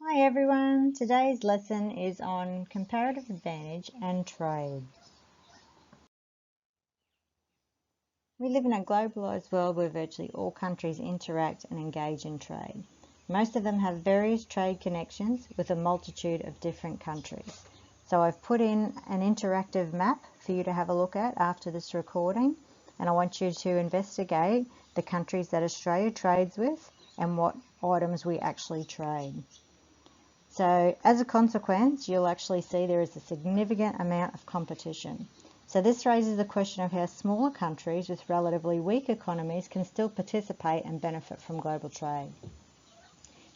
Hi everyone, today's lesson is on comparative advantage and trade. We live in a globalised world where virtually all countries interact and engage in trade. Most of them have various trade connections with a multitude of different countries. So I've put in an interactive map for you to have a look at after this recording, and I want you to investigate the countries that Australia trades with and what items we actually trade. So as a consequence, you'll actually see there is a significant amount of competition. So this raises the question of how smaller countries with relatively weak economies can still participate and benefit from global trade.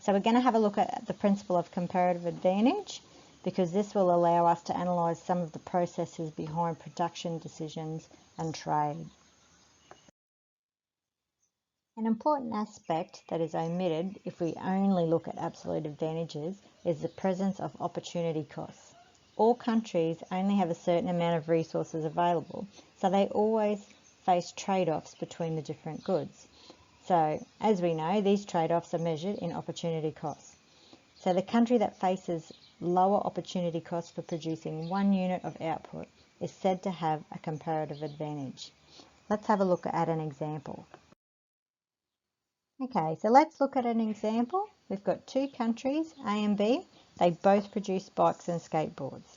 So we're going to have a look at the principle of comparative advantage, because this will allow us to analyse some of the processes behind production decisions and trade. An important aspect that is omitted if we only look at absolute advantages is the presence of opportunity costs. All countries only have a certain amount of resources available, so they always face trade-offs between the different goods. So, as we know, these trade-offs are measured in opportunity costs. So the country that faces lower opportunity costs for producing 1 unit of output is said to have a comparative advantage. Let's have a look at an example. Okay, so let's look at an example. We've got two countries, A and B. They both produce bikes and skateboards.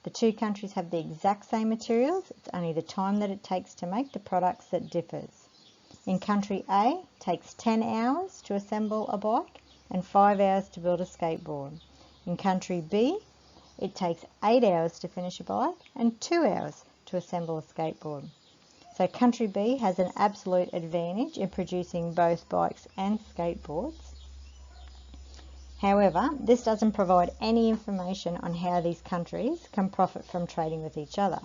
The two countries have the exact same materials. It's only the time that it takes to make the products that differs. In country A, it takes 10 hours to assemble a bike and 5 hours to build a skateboard. In country B, it takes 8 hours to finish a bike and 2 hours to assemble a skateboard. So country B has an absolute advantage in producing both bikes and skateboards. However, this doesn't provide any information on how these countries can profit from trading with each other.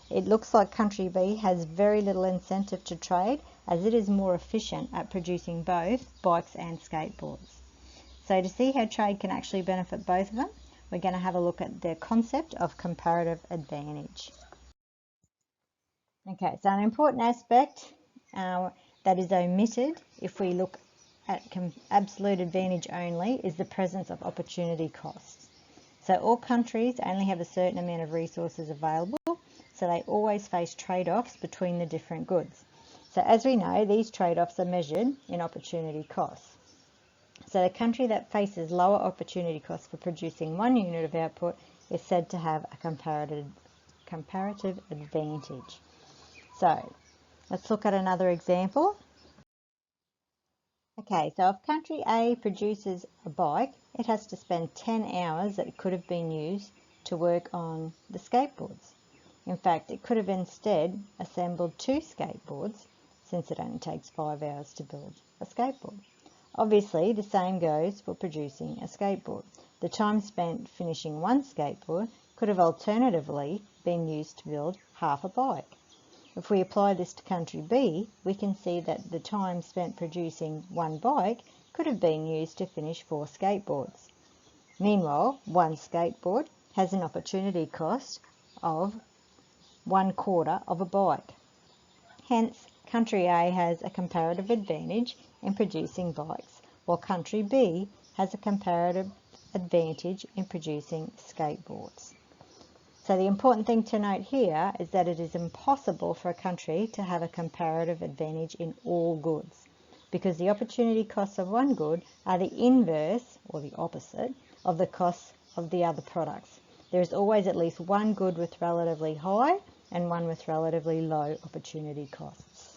It looks like country B has very little incentive to trade, as it is more efficient at producing both bikes and skateboards. So to see how trade can actually benefit both of them, we're going to have a look at the concept of comparative advantage. Okay, so an important aspect that is omitted if we look at absolute advantage only is the presence of opportunity costs. So all countries only have a certain amount of resources available, so they always face trade-offs between the different goods. So as we know, these trade-offs are measured in opportunity costs. So the country that faces lower opportunity costs for producing 1 unit of output is said to have a comparative advantage. So let's look at another example. Okay, so if country A produces a bike, it has to spend 10 hours that could have been used to work on the skateboards. In fact, it could have instead assembled 2 skateboards, since it only takes 5 hours to build a skateboard. Obviously, the same goes for producing a skateboard. The time spent finishing one skateboard could have alternatively been used to build half a bike. If we apply this to country B, we can see that the time spent producing one bike could have been used to finish 4 skateboards. Meanwhile, one skateboard has an opportunity cost of 1/4 of a bike. Hence, country A has a comparative advantage in producing bikes, while country B has a comparative advantage in producing skateboards. So the important thing to note here is that it is impossible for a country to have a comparative advantage in all goods, because the opportunity costs of one good are the inverse, or the opposite, of the costs of the other products. There is always at least one good with relatively high and one with relatively low opportunity costs.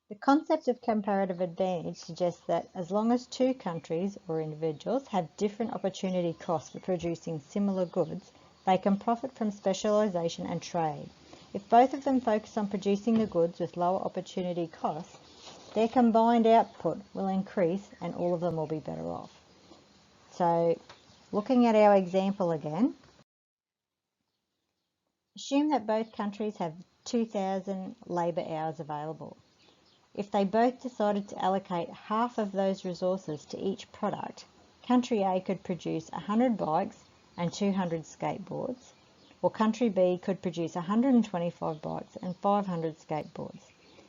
The concept of comparative advantage suggests that as long as two countries or individuals have different opportunity costs for producing similar goods, they can profit from specialisation and trade. If both of them focus on producing the goods with lower opportunity costs, their combined output will increase and all of them will be better off. So, looking at our example again, assume that both countries have 2,000 labour hours available. If they both decided to allocate half of those resources to each product, country A could produce 100 bikes and 200 skateboards, or country B could produce 125 bikes and 500 skateboards.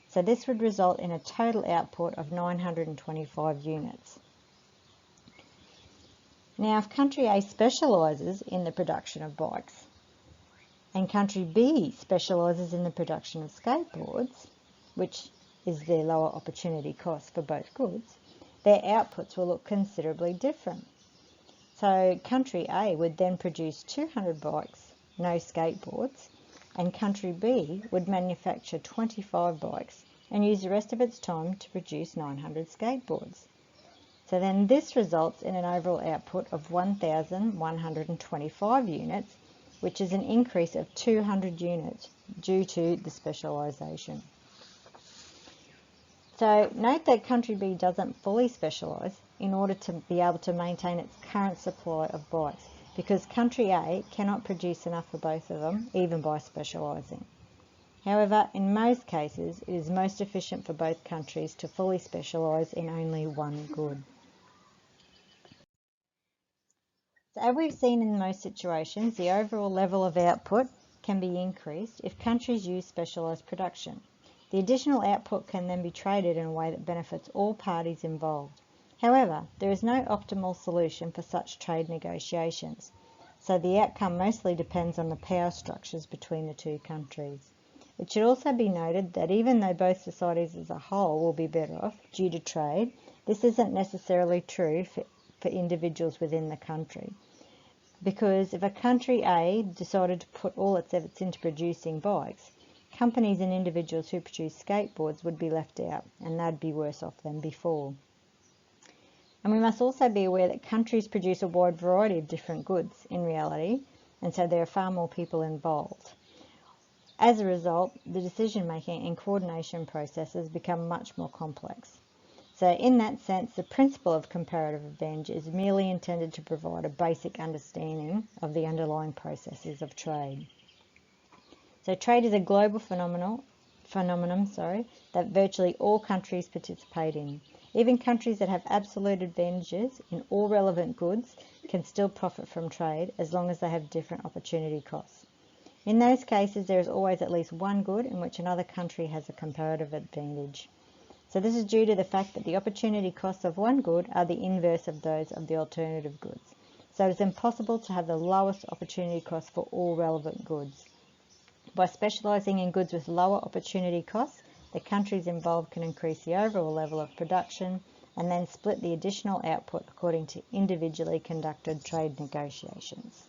So this would result in a total output of 925 units. Now, if country A specialises in the production of bikes and country B specialises in the production of skateboards, which is their lower opportunity cost for both goods, their outputs will look considerably different. So country A would then produce 200 bikes, no skateboards, and country B would manufacture 25 bikes and use the rest of its time to produce 900 skateboards. So then this results in an overall output of 1,125 units, which is an increase of 200 units due to the specialisation. So note that country B doesn't fully specialise in order to be able to maintain its current supply of bikes, because country A cannot produce enough for both of them, even by specialising. However, in most cases, it is most efficient for both countries to fully specialise in only one good. So as we've seen in most situations, the overall level of output can be increased if countries use specialised production. The additional output can then be traded in a way that benefits all parties involved. However, there is no optimal solution for such trade negotiations, so the outcome mostly depends on the power structures between the two countries. It should also be noted that even though both societies as a whole will be better off due to trade, this isn't necessarily true for individuals within the country. Because if a country A decided to put all its efforts into producing bikes, companies and individuals who produce skateboards would be left out, and they'd be worse off than before. And we must also be aware that countries produce a wide variety of different goods in reality, and so there are far more people involved. As a result, the decision-making and coordination processes become much more complex. So in that sense, the principle of comparative advantage is merely intended to provide a basic understanding of the underlying processes of trade. So trade is a global phenomenon that virtually all countries participate in. Even countries that have absolute advantages in all relevant goods can still profit from trade as long as they have different opportunity costs. In those cases, there is always at least one good in which another country has a comparative advantage. So this is due to the fact that the opportunity costs of one good are the inverse of those of the alternative goods. So it is impossible to have the lowest opportunity cost for all relevant goods. By specialising in goods with lower opportunity costs, the countries involved can increase the overall level of production and then split the additional output according to individually conducted trade negotiations.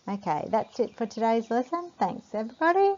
Okay, that's it for today's lesson. Thanks everybody.